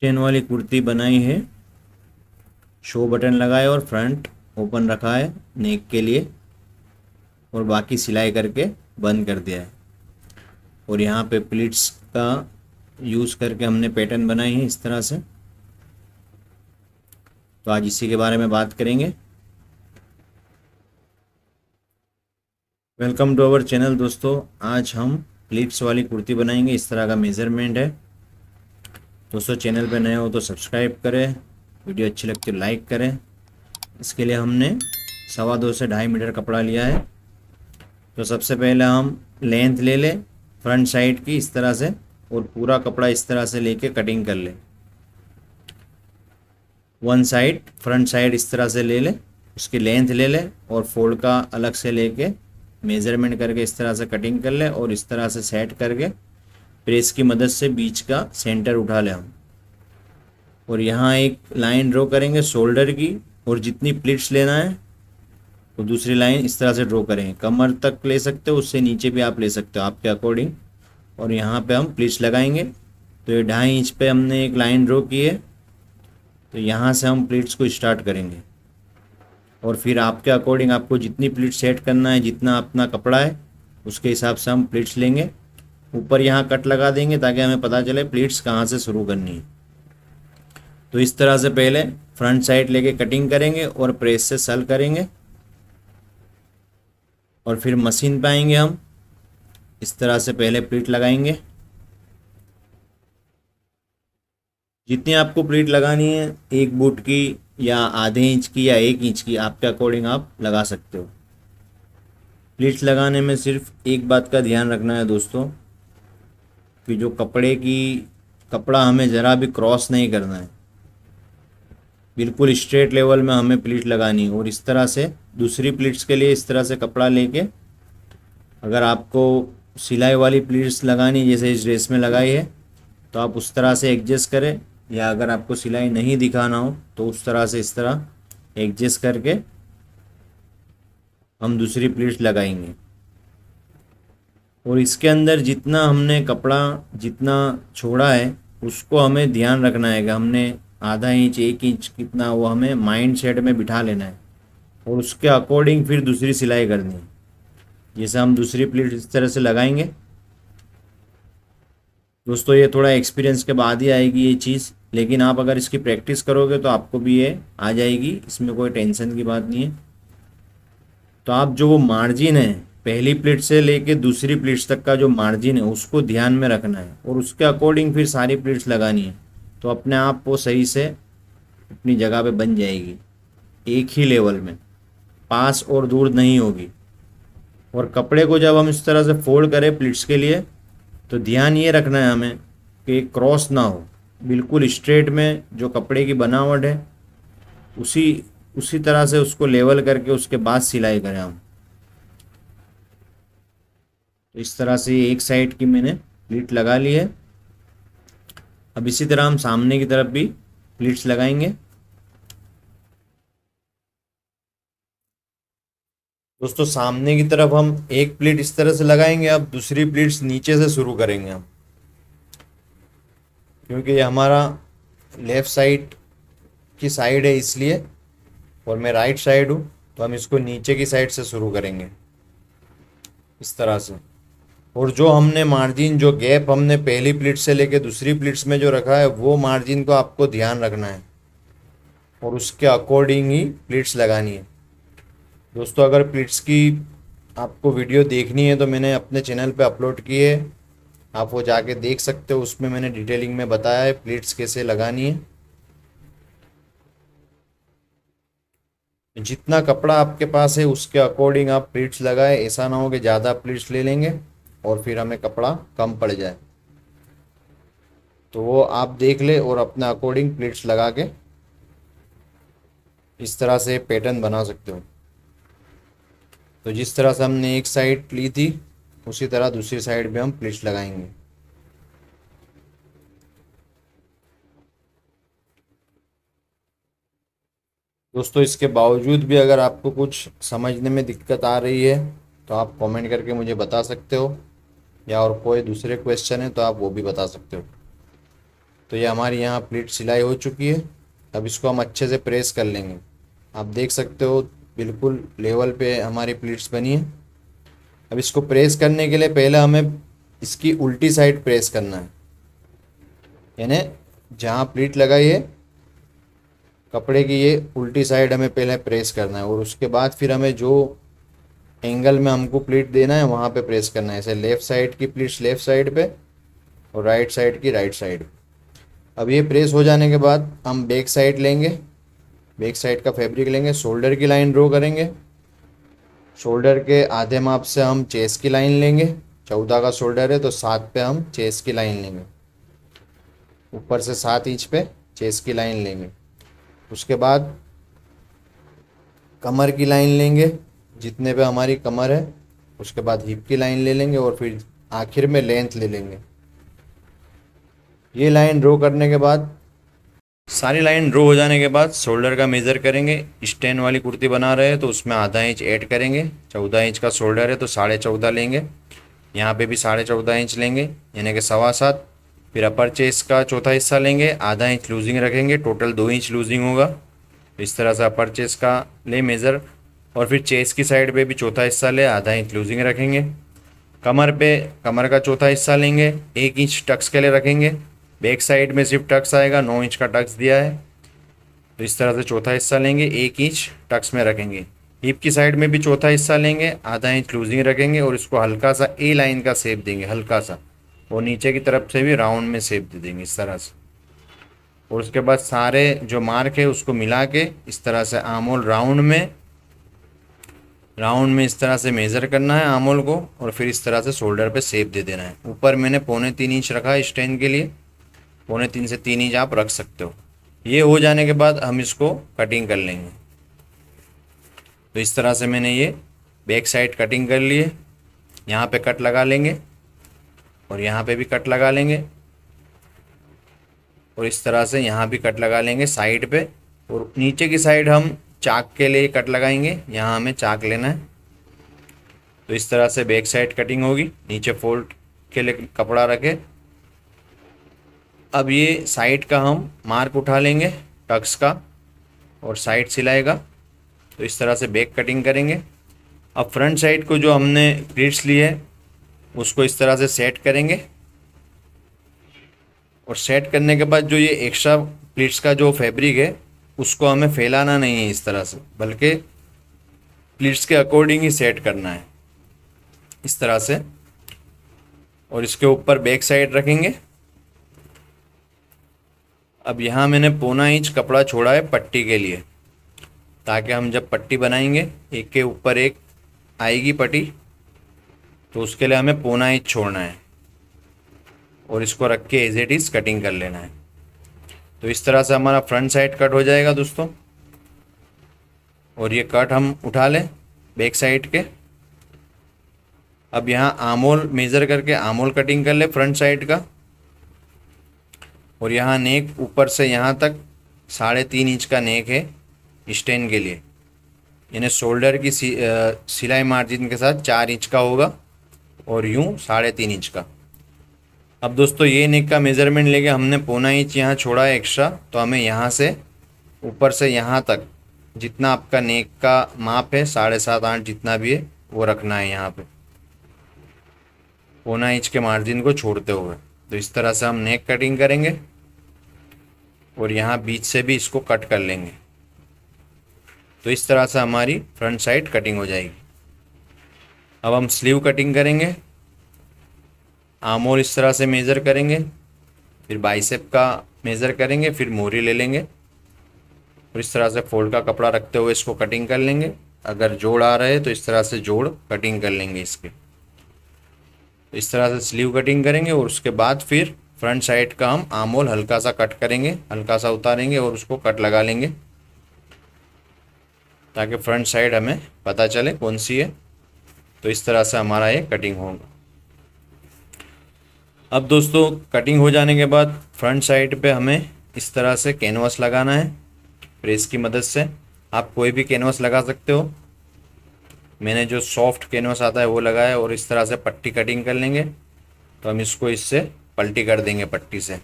Chain वाली कुर्ती बनाई है। शो बटन लगाए और फ्रंट ओपन रखा है नेक के लिए, और बाकी सिलाई करके बंद कर दिया है। और यहाँ पे प्लीट्स का यूज़ करके हमने पैटर्न बनाई है इस तरह से। तो आज इसी के बारे में बात करेंगे। वेलकम टू अवर चैनल दोस्तों। आज हम प्लीट्स वाली कुर्ती बनाएंगे। इस तरह का मेज़रमेंट है दोस्तों। चैनल पे नए हो तो सब्सक्राइब करें, वीडियो अच्छी लगती है लाइक करें। इसके लिए हमने 2.25 से 2.5 मीटर कपड़ा लिया है। तो सबसे पहले हम लेंथ ले लें फ्रंट साइड की इस तरह से, और पूरा कपड़ा इस तरह से लेके कटिंग कर लें। वन साइड फ्रंट साइड इस तरह से ले लें, उसकी लेंथ ले लें और फोल्ड का अलग से लेके मेज़रमेंट करके इस तरह से कटिंग कर लें, और इस तरह से सेट करके प्रेस की मदद से बीच का सेंटर उठा लें हम। और यहाँ एक लाइन ड्रॉ करेंगे शोल्डर की, और जितनी प्लीट्स लेना है तो दूसरी लाइन इस तरह से ड्रॉ करेंगे। कमर तक ले सकते हो, उससे नीचे भी आप ले सकते हो आपके अकॉर्डिंग। और यहाँ पे हम प्लीट्स लगाएंगे। तो ये 2.5 इंच पे हमने एक लाइन ड्रॉ की है। तो यहाँ से हम प्लीट्स को स्टार्ट करेंगे, और फिर आपके अकॉर्डिंग आपको जितनी प्लीट सेट करना है, जितना अपना कपड़ा है उसके हिसाब से हम प्लीट्स लेंगे। ऊपर यहाँ कट लगा देंगे ताकि हमें पता चले प्लीट्स कहाँ से शुरू करनी है। तो इस तरह से पहले फ्रंट साइड लेके कटिंग करेंगे और प्रेस से सल करेंगे, और फिर मशीन पे आएंगे हम। इस तरह से पहले प्लीट लगाएंगे। जितनी आपको प्लीट लगानी है, 1 बूट की या आधे इंच की या 1 इंच की, आपके अकॉर्डिंग आप लगा सकते हो। प्लीट्स लगाने में सिर्फ एक बात का ध्यान रखना है दोस्तों, कि जो कपड़ा हमें ज़रा भी क्रॉस नहीं करना है। बिल्कुल स्ट्रेट लेवल में हमें प्लीट लगानी है। और इस तरह से दूसरी प्लीट्स के लिए इस तरह से कपड़ा लेके, अगर आपको सिलाई वाली प्लीट्स लगानी जैसे इस ड्रेस में लगाई है तो आप उस तरह से एडजस्ट करें, या अगर आपको सिलाई नहीं दिखाना हो तो उस तरह से इस तरह एडजस्ट करके हम दूसरी प्लीट्स लगाएंगे। और इसके अंदर जितना हमने कपड़ा जितना छोड़ा है उसको हमें ध्यान रखना है कि हमने आधा इंच 1 इंच कितना, वो हमें माइंड सेट में बिठा लेना है, और उसके अकॉर्डिंग फिर दूसरी सिलाई करनी है। जैसे हम दूसरी प्लीट इस तरह से लगाएंगे दोस्तों। ये थोड़ा एक्सपीरियंस के बाद ही आएगी ये चीज़, लेकिन आप अगर इसकी प्रैक्टिस करोगे तो आपको भी ये आ जाएगी, इसमें कोई टेंशन की बात नहीं है। तो आप जो वो मार्जिन है पहली प्लेट से लेके दूसरी प्लेट्स तक का जो मार्जिन है उसको ध्यान में रखना है, और उसके अकॉर्डिंग फिर सारी प्लेट्स लगानी है। तो अपने आप वो सही से अपनी जगह पे बन जाएगी, एक ही लेवल में, पास और दूर नहीं होगी। और कपड़े को जब हम इस तरह से फोल्ड करें प्लीट्स के लिए, तो ध्यान ये रखना है हमें कि क्रॉस ना हो, बिल्कुल स्ट्रेट में जो कपड़े की बनावट है उसी उसी तरह से उसको लेवल करके उसके बाद सिलाई करें हम। तो इस तरह से एक साइड की मैंने प्लीट लगा ली है। अब इसी तरह हम सामने की तरफ भी प्लीट्स लगाएंगे। दोस्तों सामने की तरफ हम एक प्लीट इस तरह से लगाएंगे। अब दूसरी प्लीट्स नीचे से शुरू करेंगे हम, क्योंकि ये हमारा लेफ़्ट साइड की साइड है इसलिए, और मैं राइट साइड हूँ, तो हम इसको नीचे की साइड से शुरू करेंगे इस तरह से। और जो हमने मार्जिन, जो गैप हमने पहली प्लीट से लेके दूसरी प्लीट्स में जो रखा है, वो मार्जिन को आपको ध्यान रखना है और उसके अकॉर्डिंग ही प्लीट्स लगानी है दोस्तों। अगर प्लीट्स की आपको वीडियो देखनी है तो मैंने अपने चैनल पे अपलोड की है, आप वो जाके देख सकते हो। उसमें मैंने डिटेलिंग में बताया है प्लीट्स कैसे लगानी है। जितना कपड़ा आपके पास है उसके अकॉर्डिंग आप प्लीट्स लगाए। ऐसा ना हो कि ज़्यादा प्लीट्स ले लेंगे और फिर हमें कपड़ा कम पड़ जाए। तो वो आप देख ले और अपने अकॉर्डिंग प्लीट्स लगा के इस तरह से पैटर्न बना सकते हो। तो जिस तरह से हमने एक साइड ली थी उसी तरह दूसरी साइड भी हम प्लीट्स लगाएंगे। दोस्तों इसके बावजूद भी अगर आपको कुछ समझने में दिक्कत आ रही है तो आप कमेंट करके मुझे बता सकते हो, या और कोई दूसरे क्वेश्चन है तो आप वो भी बता सकते हो। तो ये हमारी यहाँ प्लीट सिलाई हो चुकी है। अब इसको हम अच्छे से प्रेस कर लेंगे। आप देख सकते हो बिल्कुल लेवल पे हमारी प्लीट्स बनी है। अब इसको प्रेस करने के लिए पहले हमें इसकी उल्टी साइड प्रेस करना है, यानी जहाँ प्लीट लगाई है कपड़े की ये उल्टी साइड हमें पहले प्रेस करना है, और उसके बाद फिर हमें जो एंगल में हमको प्लीट देना है वहाँ पे प्रेस करना है। ऐसे लेफ़्ट साइड की प्लीट्स लेफ़्ट साइड पे और राइट साइड की राइट साइड। अब ये प्रेस हो जाने के बाद हम बैक साइड लेंगे, बैक साइड का फैब्रिक लेंगे, शोल्डर की लाइन ड्रॉ करेंगे। शोल्डर के आधे माप से हम चेस्ट की लाइन लेंगे। 14 का शोल्डर है तो 7 पे हम चेस्ट की लाइन लेंगे, ऊपर से 7 इंच पे चेस्ट की लाइन लेंगे। उसके बाद कमर की लाइन लेंगे, जितने पे हमारी कमर है। उसके बाद हिप की लाइन ले लेंगे और फिर आखिर में लेंथ ले लेंगे। ये लाइन ड्रॉ करने के बाद, सारी लाइन ड्रॉ हो जाने के बाद शोल्डर का मेज़र करेंगे। स्टैंड वाली कुर्ती बना रहे हैं तो उसमें आधा इंच ऐड करेंगे। 14 इंच का शोल्डर है तो 14.5 लेंगे। यहाँ पे भी 14.5 इंच लेंगे, यानी कि 7.25। फिर अपर चेस्ट का चौथा हिस्सा लेंगे, आधा इंच लूजिंग रखेंगे, टोटल 2 इंच लूजिंग होगा। इस तरह से अपर चेस्ट का ले मेज़र, और फिर चेस्ट की साइड पे भी चौथा हिस्सा ले, आधा इंच लूजिंग रखेंगे। कमर पे कमर का चौथा हिस्सा लेंगे, 1 इंच टक्स के लिए रखेंगे। बैक साइड में सिर्फ टक्स आएगा, 9 इंच का टक्स दिया है तो इस तरह से चौथा हिस्सा लेंगे, 1 इंच टक्स में रखेंगे। हिप की साइड में भी चौथा हिस्सा लेंगे, आधा इंच लूजिंग रखेंगे और इसको हल्का सा ए लाइन का शेप देंगे, हल्का सा, और नीचे की तरफ से भी राउंड में शेप दे देंगे इस तरह से। और उसके बाद सारे जो मार्क है उसको मिला के इस तरह से आमोल राउंड में इस तरह से मेज़र करना है आमोल को, और फिर इस तरह से शोल्डर पे शेप दे देना है। ऊपर मैंने 3.25 इंच रखा है स्टैंड के लिए, 3.25 से 3 इंच आप रख सकते हो। ये हो जाने के बाद हम इसको कटिंग कर लेंगे। तो इस तरह से मैंने ये बैक साइड कटिंग कर लिए। यहाँ पे कट लगा लेंगे और यहाँ पे भी कट लगा लेंगे, और इस तरह से यहाँ भी कट लगा लेंगे साइड पे। और नीचे की साइड हम चाक के लिए कट लगाएंगे, यहाँ हमें चाक लेना है। तो इस तरह से बैक साइड कटिंग होगी, नीचे फोल्ड के लिए कपड़ा रखे। अब ये साइड का हम मार्क उठा लेंगे टक्स का और साइड सिलाएगा। तो इस तरह से बैक कटिंग करेंगे। अब फ्रंट साइड को जो हमने प्लीट्स ली है उसको इस तरह से सेट करेंगे, और सेट करने के बाद जो ये एक्स्ट्रा प्लीट्स का जो फैब्रिक है उसको हमें फैलाना नहीं है इस तरह से, बल्कि प्लीट्स के अकॉर्डिंग ही सेट करना है इस तरह से। और इसके ऊपर बैक साइड रखेंगे। अब यहाँ मैंने 1.25 इंच कपड़ा छोड़ा है पट्टी के लिए, ताकि हम जब पट्टी बनाएंगे एक के ऊपर एक आएगी पट्टी, तो उसके लिए हमें 1.25 इंच छोड़ना है और इसको रख के एज इट इज़ कटिंग कर लेना है। तो इस तरह से हमारा फ्रंट साइड कट हो जाएगा दोस्तों। और ये कट हम उठा लें बैक साइड के। अब यहाँ आमोल मेज़र करके आमोल कटिंग कर ले फ्रंट साइड का। और यहाँ नेक ऊपर से यहाँ तक 3.5 इंच का नेक है स्टैंड के लिए, यानी शोल्डर की सिलाई मार्जिन के साथ 4 इंच का होगा और यूँ 3.5 इंच का। अब दोस्तों ये नेक का मेज़रमेंट लेके हमने 1.25 इंच यहाँ छोड़ा है एक्स्ट्रा, तो हमें यहाँ से ऊपर से यहाँ तक जितना आपका नेक का माप है 7.5-8 जितना भी है वो रखना है यहाँ पे 1.25 इंच के मार्जिन को छोड़ते हुए। तो इस तरह से हम नेक कटिंग करेंगे और यहाँ बीच से भी इसको कट कर लेंगे। तो इस तरह से हमारी फ्रंट साइड कटिंग हो जाएगी। अब हम स्लीव कटिंग करेंगे। आर्महोल इस तरह से मेज़र करेंगे, फिर बाइसेप का मेज़र करेंगे, फिर मोरी ले लेंगे और इस तरह से फोल्ड का कपड़ा रखते हुए इसको कटिंग कर लेंगे। अगर जोड़ आ रहे तो इस तरह से जोड़ कटिंग कर लेंगे इसके। तो इस तरह से स्लीव कटिंग करेंगे और उसके बाद फिर फ्रंट साइड का हम आर्महोल हल्का सा कट करेंगे, हल्का सा उतारेंगे और उसको कट लगा लेंगे ताकि फ्रंट साइड हमें पता चले कौन सी है। तो इस तरह से हमारा ये कटिंग होगा। अब दोस्तों कटिंग हो जाने के बाद फ्रंट साइड पे हमें इस तरह से कैनवास लगाना है प्रेस की मदद से। आप कोई भी कैनवास लगा सकते हो, मैंने जो सॉफ्ट कैनवास आता है वो लगाया और इस तरह से पट्टी कटिंग कर लेंगे। तो हम इसको इससे पलटी कर देंगे पट्टी से।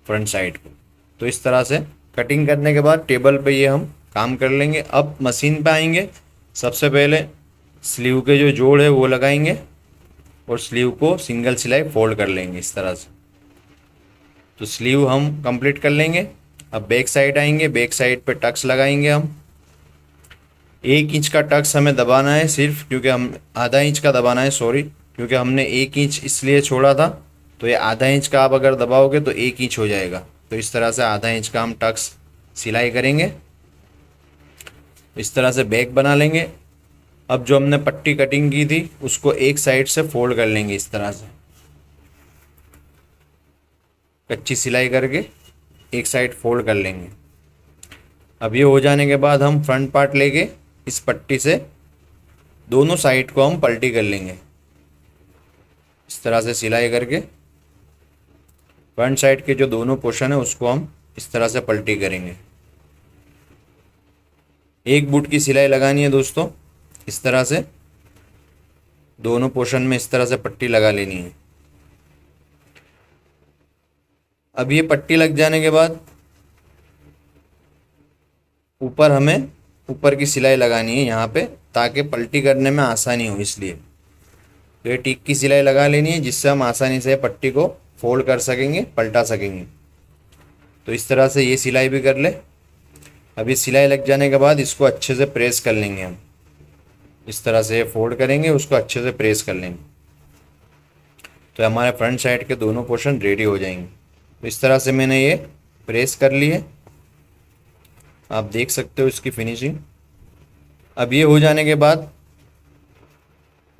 फ्रंट साइड को। तो इस तरह से कटिंग करने के बाद टेबल पे ये हम काम कर लेंगे। अब मशीन पे आएंगे, सबसे पहले स्लीव के जो जोड़ है वो लगाएंगे और स्लीव को सिंगल सिलाई फोल्ड कर लेंगे इस तरह से। तो स्लीव हम कंप्लीट कर लेंगे। अब बैक साइड आएंगे, बैक साइड पे टक्स लगाएंगे हम। 1 इंच का टक्स हमें दबाना है सिर्फ, क्योंकि हम आधा इंच का दबाना है, सॉरी, क्योंकि हमने 1 इंच इसलिए छोड़ा था। तो ये आधा इंच का आप अगर दबाओगे तो 1 इंच हो जाएगा। तो इस तरह से आधा इंच का हम टक्स सिलाई करेंगे। इस तरह से बैक बना लेंगे। अब जो हमने पट्टी कटिंग की थी उसको एक साइड से फोल्ड कर लेंगे इस तरह से, कच्ची सिलाई करके एक साइड फोल्ड कर लेंगे। अब ये हो जाने के बाद हम फ्रंट पार्ट लेके इस पट्टी से दोनों साइड को हम पलटी कर लेंगे इस तरह से सिलाई करके। फ्रंट साइड के जो दोनों पोर्शन है उसको हम इस तरह से पलटी करेंगे। एक बूट की सिलाई लगानी है दोस्तों, इस तरह से दोनों पोर्शन में इस तरह से पट्टी लगा लेनी है। अब ये पट्टी लग जाने के बाद ऊपर हमें ऊपर की सिलाई लगानी है यहाँ पे, ताकि पलटी करने में आसानी हो, इसलिए तो ये टिक की सिलाई लगा लेनी है, जिससे हम आसानी से पट्टी को फोल्ड कर सकेंगे, पलटा सकेंगे। तो इस तरह से ये सिलाई भी कर ले। अभी सिलाई लग जाने के बाद इसको अच्छे से प्रेस कर लेंगे हम, इस तरह से फोल्ड करेंगे, उसको अच्छे से प्रेस कर लेंगे। तो हमारे फ्रंट साइड के दोनों पोर्शन रेडी हो जाएंगे। तो इस तरह से मैंने ये प्रेस कर ली है, आप देख सकते हो इसकी फिनिशिंग। अब ये हो जाने के बाद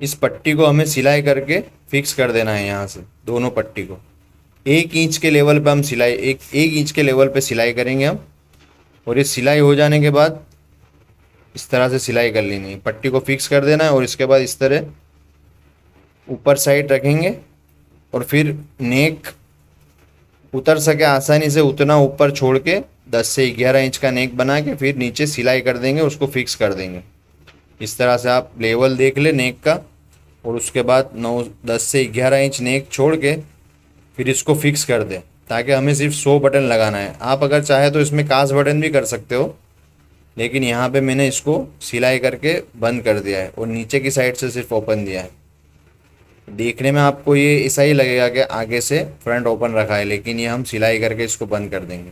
इस पट्टी को हमें सिलाई करके फिक्स कर देना है यहाँ से, दोनों पट्टी को 1 इंच के लेवल पे हम सिलाई एक इंच के लेवल पे सिलाई करेंगे हम। और ये सिलाई हो जाने के बाद इस तरह से सिलाई कर लेनी है, पट्टी को फिक्स कर देना है। और इसके बाद इस तरह ऊपर साइड रखेंगे और फिर नेक उतर सके आसानी से उतना ऊपर छोड़ के 10 से 11 इंच का नेक बना के फिर नीचे सिलाई कर देंगे, उसको फिक्स कर देंगे। इस तरह से आप लेवल देख ले नेक का, और उसके बाद 10 से 11 इंच नेक छोड़ के फिर इसको फिक्स कर दें, ताकि हमें सिर्फ 100 बटन लगाना है। आप अगर चाहे तो इसमें काज बटन भी कर सकते हो, लेकिन यहाँ पे मैंने इसको सिलाई करके बंद कर दिया है और नीचे की साइड से सिर्फ ओपन दिया है। देखने में आपको ये ऐसा ही लगेगा कि आगे से फ्रंट ओपन रखा है, लेकिन ये हम सिलाई करके इसको बंद कर देंगे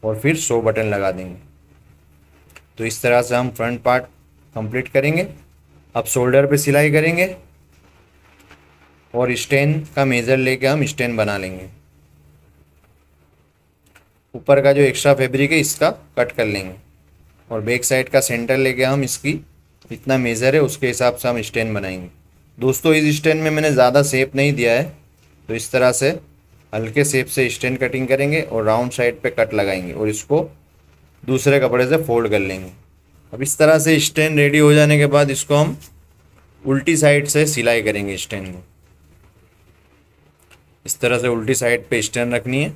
और फिर 100 बटन लगा देंगे। तो इस तरह से हम फ्रंट पार्ट कंप्लीट करेंगे। अब शोल्डर पे सिलाई करेंगे और स्टैन का मेज़र लेके हम स्टैन बना लेंगे। ऊपर का जो एक्स्ट्रा फैब्रिक है इसका कट कर लेंगे और बैक साइड का सेंटर लेके हम इसकी इतना मेज़र है उसके हिसाब से हम स्टैन बनाएंगे। दोस्तों इस स्टैन में मैंने ज़्यादा शेप नहीं दिया है, तो इस तरह से हल्के शेप से स्टैन कटिंग करेंगे और राउंड साइड पे कट लगाएंगे और इसको दूसरे कपड़े से फोल्ड कर लेंगे। अब इस तरह से स्टैन रेडी हो जाने के बाद इसको हम उल्टी साइड से सिलाई करेंगे स्टैन को। इस तरह से उल्टी साइड पे स्टैन रखनी है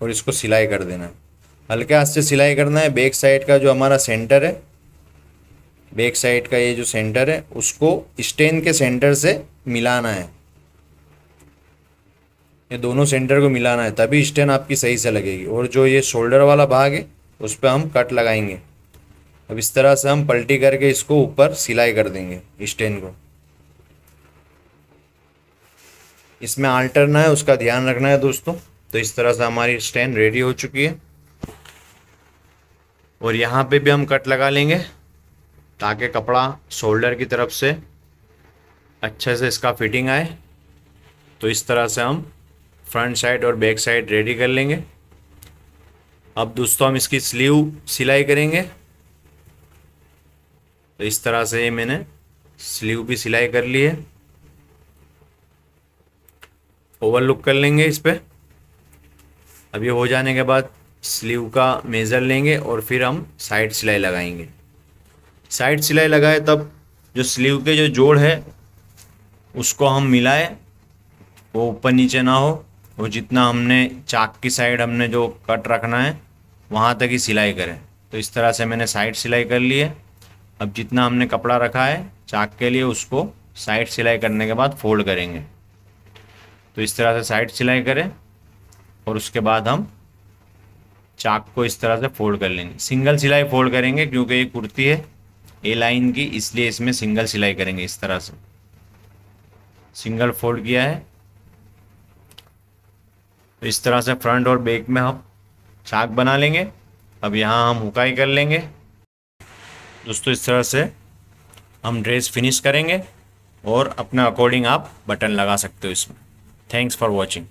और इसको सिलाई कर देना है। हल्के हाथ से सिलाई करना है। बैक साइड का जो हमारा सेंटर है, बैक साइड का ये जो सेंटर है उसको स्टैन के सेंटर से मिलाना है। ये दोनों सेंटर को मिलाना है, तभी स्टैन आपकी सही से लगेगी। और जो ये शोल्डर वाला भाग है उस पर हम कट लगाएंगे। अब इस तरह से हम पलटी करके इसको ऊपर सिलाई कर देंगे स्टैन को। इसमें आल्टर ना है, उसका ध्यान रखना है दोस्तों। तो इस तरह से हमारी स्टैन रेडी हो चुकी है और यहाँ पे भी हम कट लगा लेंगे ताकि कपड़ा शोल्डर की तरफ से अच्छे से इसका फिटिंग आए। तो इस तरह से हम फ्रंट साइड और बैक साइड रेडी कर लेंगे। अब दोस्तों हम इसकी स्लीव सिलाई करेंगे। तो इस तरह से ये मैंने स्लीव भी सिलाई कर ली है। ओवरलुक कर लेंगे इस पर। अब ये हो जाने के बाद स्लीव का मेज़र लेंगे और फिर हम साइड सिलाई लगाएंगे। साइड सिलाई लगाए तब जो स्लीव के जो जोड़ है उसको हम मिलाए, वो ऊपर नीचे ना हो, वो जितना हमने चाक की साइड हमने जो कट रखना है वहाँ तक ही सिलाई करें। तो इस तरह से मैंने साइड सिलाई कर ली है। अब जितना हमने कपड़ा रखा है चाक के लिए उसको साइड सिलाई करने के बाद फोल्ड करेंगे। तो इस तरह से साइड सिलाई करें और उसके बाद हम चाक को इस तरह से फोल्ड कर लेंगे। सिंगल सिलाई फोल्ड करेंगे क्योंकि ये कुर्ती है ए लाइन की, इसलिए इसमें सिंगल सिलाई करेंगे। इस तरह से सिंगल फोल्ड किया है। तो इस तरह से फ्रंट और बैक में हम चाक बना लेंगे। अब यहाँ हम हुकाई कर लेंगे। दोस्तों इस तरह से हम ड्रेस फिनिश करेंगे और अपना अकॉर्डिंग आप बटन लगा सकते हो इसमें। Thanks for watching.